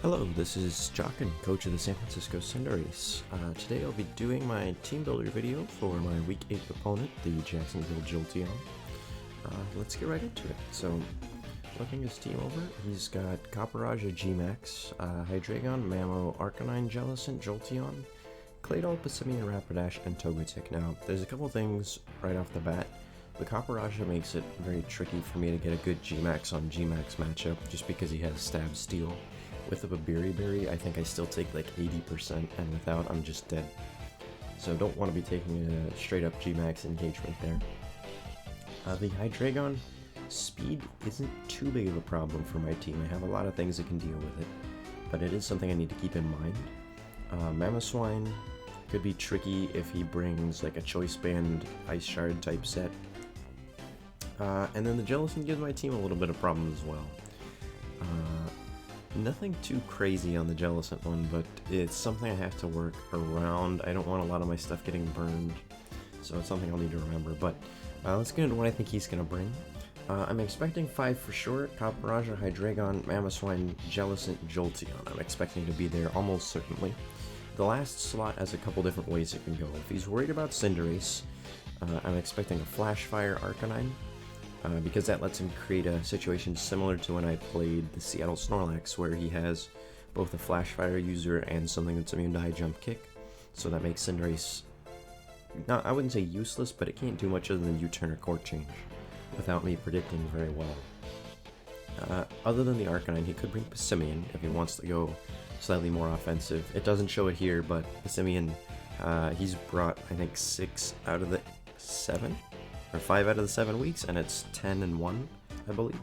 Hello, this is Jock and coach of the San Francisco Cinderace. Today I'll be doing my team builder video for my Week 8 opponent, the Jacksonville Jolteon. Let's get right into it. So, looking his team over, he's got Copperaja G-Max, Hydreigon, Mamo, Arcanine, Jellicent, Jolteon, Claydol, Passimian, Rapidash, and Togetic. Now, there's a couple things right off the bat. The Copperaja makes it very tricky for me to get a good G-Max on G-Max matchup, just because he has Stab Steel. With a Berry, I think I still take like 80%, and without, I'm just dead. So don't want to be taking a straight up G-Max engagement there. The Hydreigon, speed isn't too big of a problem for my team. I have a lot of things that can deal with it, but it is something I need to keep in mind. Mamoswine could be tricky if he brings like a Choice Band Ice Shard type set. And then the Jellicent gives my team a little bit of problems as well. Nothing too crazy on the Jellicent one, but it's something I have to work around. I don't want a lot of my stuff getting burned, so it's something I'll need to remember. But let's get into what I think he's going to bring. I'm expecting 5 for sure. Copperaja, Hydreigon, Mamoswine, Jellicent, Jolteon. I'm expecting to be there almost certainly. The last slot has a couple different ways it can go. If he's worried about Cinderace, I'm expecting a Flash Fire Arcanine. Because that lets him create a situation similar to when I played the Seattle Snorlax, where he has both a Flash Fire user and something that's immune to High Jump Kick. So that makes Cinderace, I wouldn't say useless, but it can't do much other than U-turn or Court Change without me predicting very well. Other than the Arcanine, he could bring Passimian if he wants to go slightly more offensive. It doesn't show it here, but Passimian, he's brought, I think, 6 out of the 7? Or 5 out of the 7 weeks, and it's 10-1, I believe.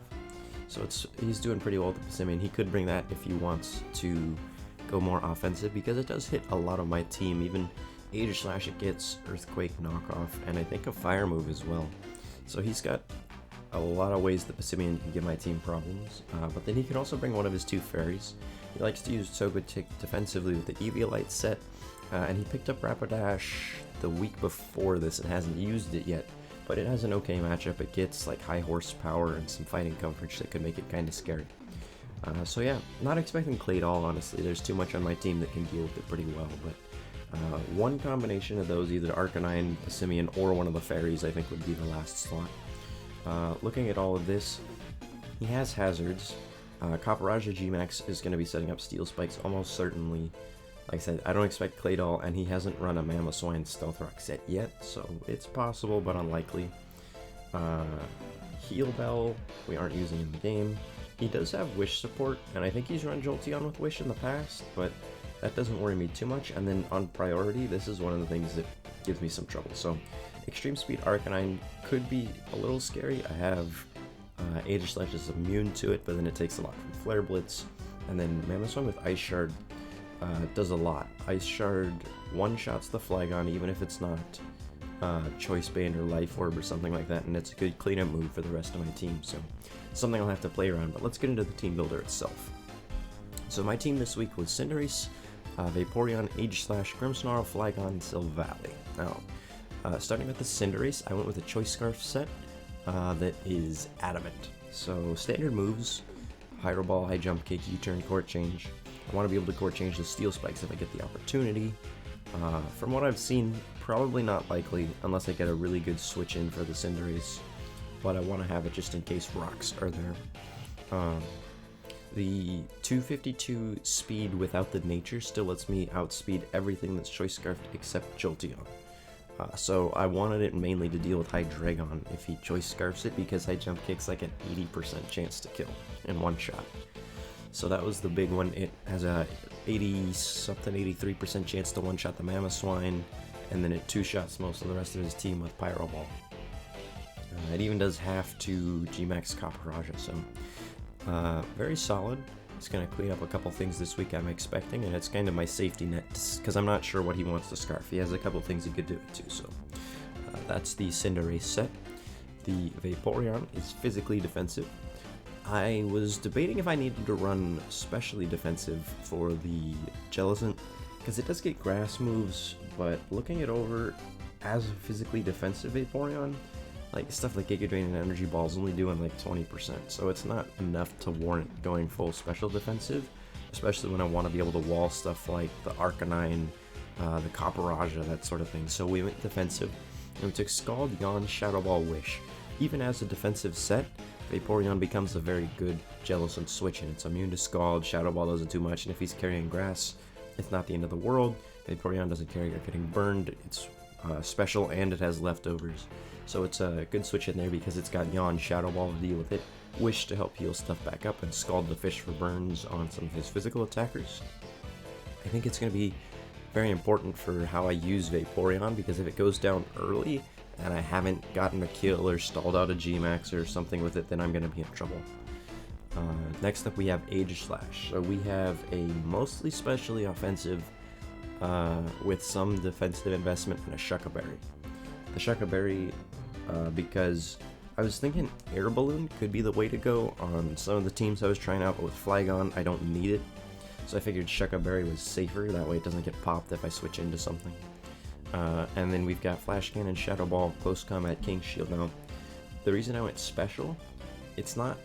So he's doing pretty well with the Passimian. He could bring that if he wants to go more offensive, because it does hit a lot of my team. Even Aegis Slash, it gets Earthquake knockoff, and I think a Fire move as well. So he's got a lot of ways that Passimian can give my team problems. But then he could also bring one of his 2 fairies. He likes to use Togetic defensively with the Eviolite set, and he picked up Rapidash the week before this and hasn't used it yet. But it has an okay matchup. It gets like high horsepower and some fighting coverage that could make it kind of scary. So yeah, not expecting Claydol, honestly. There's too much on my team that can deal with it pretty well. But one combination of those, either Arcanine, Passimian, or one of the fairies, I think would be the last slot. Looking at all of this, he has hazards. Copperaja G-Max is going to be setting up Steel Spikes almost certainly. Like I said, I don't expect Claydol, and he hasn't run a Mamoswine Stealth Rock set yet, so it's possible, but unlikely. Heal Bell, we aren't using in the game. He does have Wish support, and I think he's run Jolteon with Wish in the past, but that doesn't worry me too much. And then on priority, this is one of the things that gives me some trouble. So Extreme Speed Arcanine could be a little scary. I have Aegis Slash is immune to it, but then it takes a lot from Flare Blitz. And then Mamoswine with Ice Shard does a lot. Ice Shard one-shots the Flygon, even if it's not Choice Band or Life Orb or something like that, and it's a good cleanup move for the rest of my team, so something I'll have to play around. But let's get into the team builder itself. So my team this week was Cinderace, Vaporeon, Aegis Slash, Grimmsnarl, Flygon, Silvally. Now, starting with the Cinderace, I went with a Choice Scarf set that is Adamant. So standard moves, Hydro Ball, High Jump Kick, U-turn, Court Change. I want to be able to Court Change the Steel Spikes if I get the opportunity. From what I've seen, probably not likely unless I get a really good switch in for the Cinderace, but I want to have it just in case rocks are there. The 252 speed without the nature still lets me outspeed everything that's Choice Scarfed except Jolteon. So I wanted it mainly to deal with Hydreigon if he Choice Scarfs it, because High Jump Kick's like an 80% chance to kill in one shot. So that was the big one. It has a 83% chance to one-shot the Mamoswine, and then it 2-shots most of the rest of his team with Pyro Ball. It even does half to G-Max Copperaja, so very solid. It's going to clean up a couple things this week I'm expecting, and it's kind of my safety net, because I'm not sure what he wants to Scarf. He has a couple things he could do it too, so that's the Cinderace set. The Vaporeon is physically defensive. I was debating if I needed to run specially defensive for the Jellicent, because it does get grass moves, but looking it over as a physically defensive Vaporeon, like stuff like Giga Drain and Energy Ball is only doing like 20%, so it's not enough to warrant going full special defensive. especially when I want to be able to wall stuff like the Arcanine, the Copperaja, that sort of thing. So we went defensive, and we took Scald, Yawn, Shadow Ball, Wish. Even as a defensive set, Vaporeon becomes a very good Jellicent switch, and it's immune to Scald. Shadow Ball doesn't do much, and if he's carrying Grass, it's not the end of the world. Vaporeon doesn't carry or getting burned. It's special, and it has leftovers. So it's a good switch in there because it's got Yawn, Shadow Ball to deal with it, Wish to help heal stuff back up, and Scald the Fish for burns on some of his physical attackers. I think it's going to be very important for how I use Vaporeon, because if it goes down early and I haven't gotten a kill or stalled out a G-Max or something with it, then I'm going to be in trouble. Next up we have Aegislash. So we have a mostly specially offensive with some defensive investment and a Shuca Berry. The Shuca Berry, because I was thinking Air Balloon could be the way to go on some of the teams I was trying out, but with Flygon I don't need it. So I figured Shuca Berry was safer, that way it doesn't get popped if I switch into something. And then we've got Flash Cannon, Shadow Ball, Close Combat, King Shield. Now, the reason I went special, it's not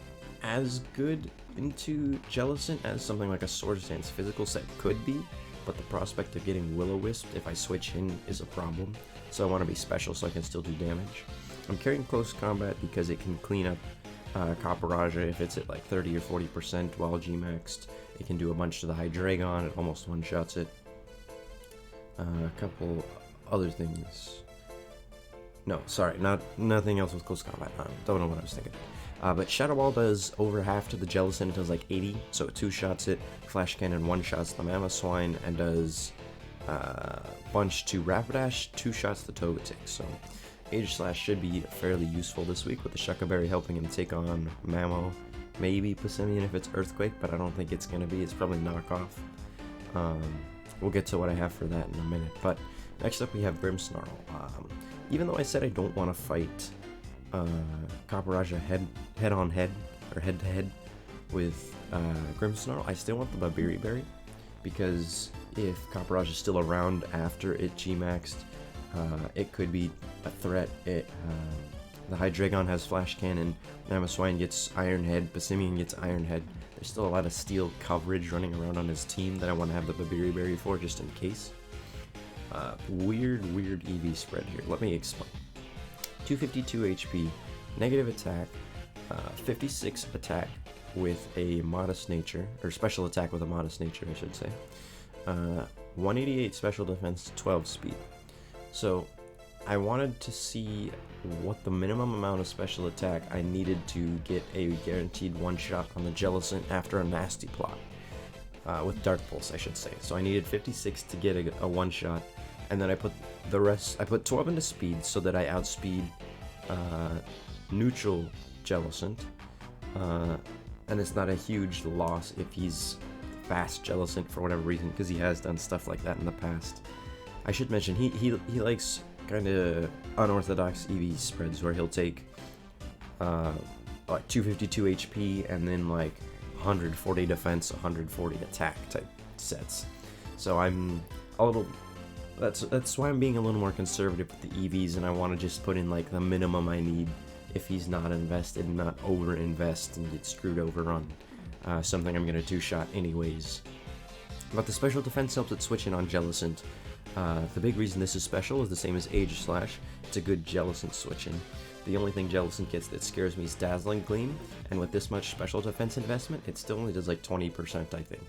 as good into Jellicent as something like a Swords Dance physical set could be, but the prospect of getting Will-O-Wisp if I switch in is a problem, so I want to be special so I can still do damage. I'm carrying Close Combat because it can clean up Copperaja if it's at like 30 or 40% while G-Maxed. It can do a bunch to the Hydreigon, it almost one-shots it. A couple other things. No, sorry, nothing else with Close Combat. Don't know what I was thinking. But Shadow Ball does over half to the Jellicent, it does like 80, so it two-shots it. Flash Cannon one-shots the Mamoswine and does bunch to Rapidash, two-shots the Togetic. So Aegislash should be fairly useful this week with the Shuca Berry helping him take on Mamo. Maybe Passimian if it's Earthquake, but I don't think it's going to be. It's probably knockoff. We'll get to what I have for that in a minute. But next up we have Grimmsnarl. Even though I said I don't want to fight Copperaja head-on-head, or head-to-head with Grimmsnarl, I still want the Babiri Berry, because if Copperaja is still around after it G-Maxed, it could be a threat. The Hydreigon has Flash Cannon, Mamoswine gets Iron Head, Passimian gets Iron Head. There's still a lot of steel coverage running around on his team that I want to have the Babiri Berry for, just in case. Weird EV spread here. Let me explain. 252 HP, negative attack, 56 attack with a modest nature, or special attack with a modest nature, I should say. 188 special defense, 12 speed. So I wanted to see what the minimum amount of special attack I needed to get a guaranteed one-shot on the Jellicent after a nasty plot. With Dark Pulse, I should say. So I needed 56 to get a one-shot, and then I put the rest, I put 12 into speed so that I outspeed neutral Jellicent, and it's not a huge loss if he's fast Jellicent for whatever reason, because he has done stuff like that in the past. I should mention, he likes kind of unorthodox EV spreads where he'll take like 252 HP and then like 140 defense, 140 attack type sets. So I'm a little, that's why I'm being a little more conservative with the EVs, and I want to just put in like the minimum I need if he's not invested, not over invest and get screwed over on something I'm gonna two-shot anyways. But the special defense helps it switch in on Jellicent. The big reason this is special is the same as Aegislash. It's a good Jellicent switch in. The only thing Jellicent gets that scares me is Dazzling Gleam, and with this much special defense investment, it still only does like 20%, I think.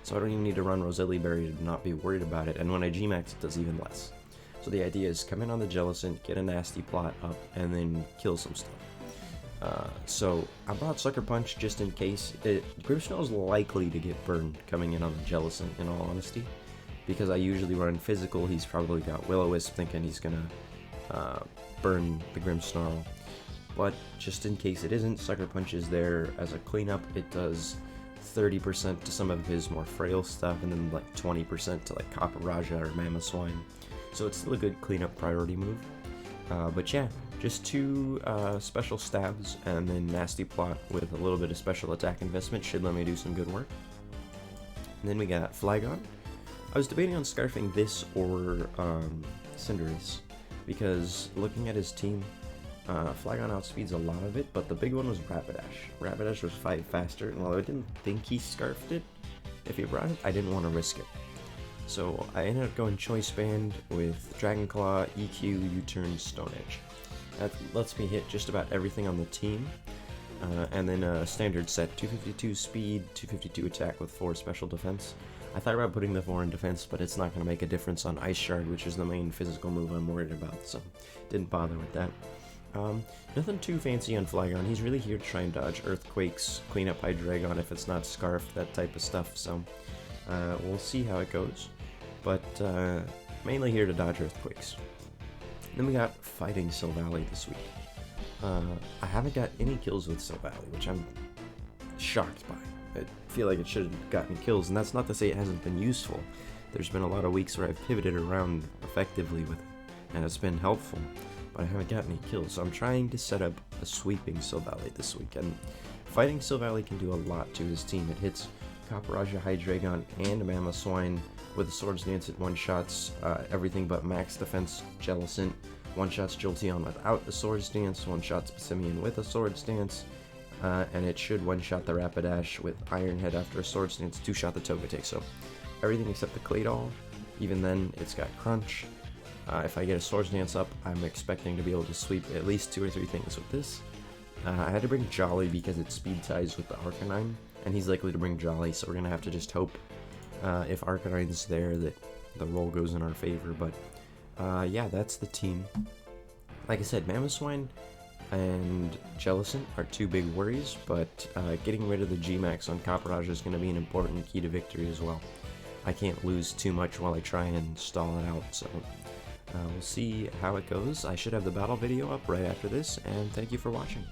So I don't even need to run Roselia Berry to not be worried about it, and when I G-Max, it does even less. So the idea is come in on the Jellicent, get a nasty plot up, and then kill some stuff. So I brought Sucker Punch just in case. Grimmsnarl is likely to get burned coming in on the Jellicent, in all honesty, because I usually run physical. He's probably got Will-O-Wisp thinking he's gonna burn the Grimmsnarl, but just in case it isn't, Sucker Punch is there as a cleanup. It does 30% to some of his more frail stuff, and then like 20% to like Copperaja or Mamoswine. So it's still a good cleanup priority move. But yeah, just two special stabs and then nasty plot with a little bit of special attack investment should let me do some good work. And then we got Flygon. I was debating on scarfing this or Cinderace, because looking at his team, Flygon outspeeds a lot of it, but the big one was Rapidash. Rapidash was 5 faster, and while I didn't think he scarfed it, if he brought it, I didn't want to risk it. So I ended up going Choice Band with Dragon Claw, EQ, U-Turn, Stone Edge. That lets me hit just about everything on the team. And then a standard set, 252 speed, 252 attack with 4 special defense. I thought about putting the 4 in defense, but it's not going to make a difference on Ice Shard, which is the main physical move I'm worried about, so didn't bother with that. Nothing too fancy on Flygon. He's really here to try and dodge Earthquakes, clean up Hydreigon if it's not Scarf, that type of stuff, so we'll see how it goes. But mainly here to dodge Earthquakes. Then we got Fighting Silvally this week. I haven't got any kills with Silvally, which I'm shocked by. I feel like it should have gotten kills, and that's not to say it hasn't been useful. There's been a lot of weeks where I've pivoted around effectively with it, and it's been helpful, but I haven't gotten any kills, so I'm trying to set up a sweeping Silvally this week, and Fighting Silvally can do a lot to his team. It hits Copperajah, Hydreigon, and Mamoswine with the Swords Dance. It one-shots everything but Max Defense Jellicent, one-shots Jolteon without the Swords Dance, one-shots Passimian with a Swords Dance, and it should one-shot the Rapidash with Iron Head after a Swords Dance, two-shot the Togetic. So everything except the Claydol. Even then, it's got Crunch. If I get a Swords Dance up, I'm expecting to be able to sweep at least 2 or 3 things with this. I had to bring Jolly because it speed ties with the Arcanine, and he's likely to bring Jolly, so we're going to have to just hope if Arcanine's there that the roll goes in our favor. But yeah, that's the team. Like I said, Mamoswine and Jellicent are 2 big worries, but getting rid of the G-Max on Copperajah is going to be an important key to victory as well. I can't lose too much while I try and stall it out, so we'll see how it goes. I should have the battle video up right after this, and thank you for watching.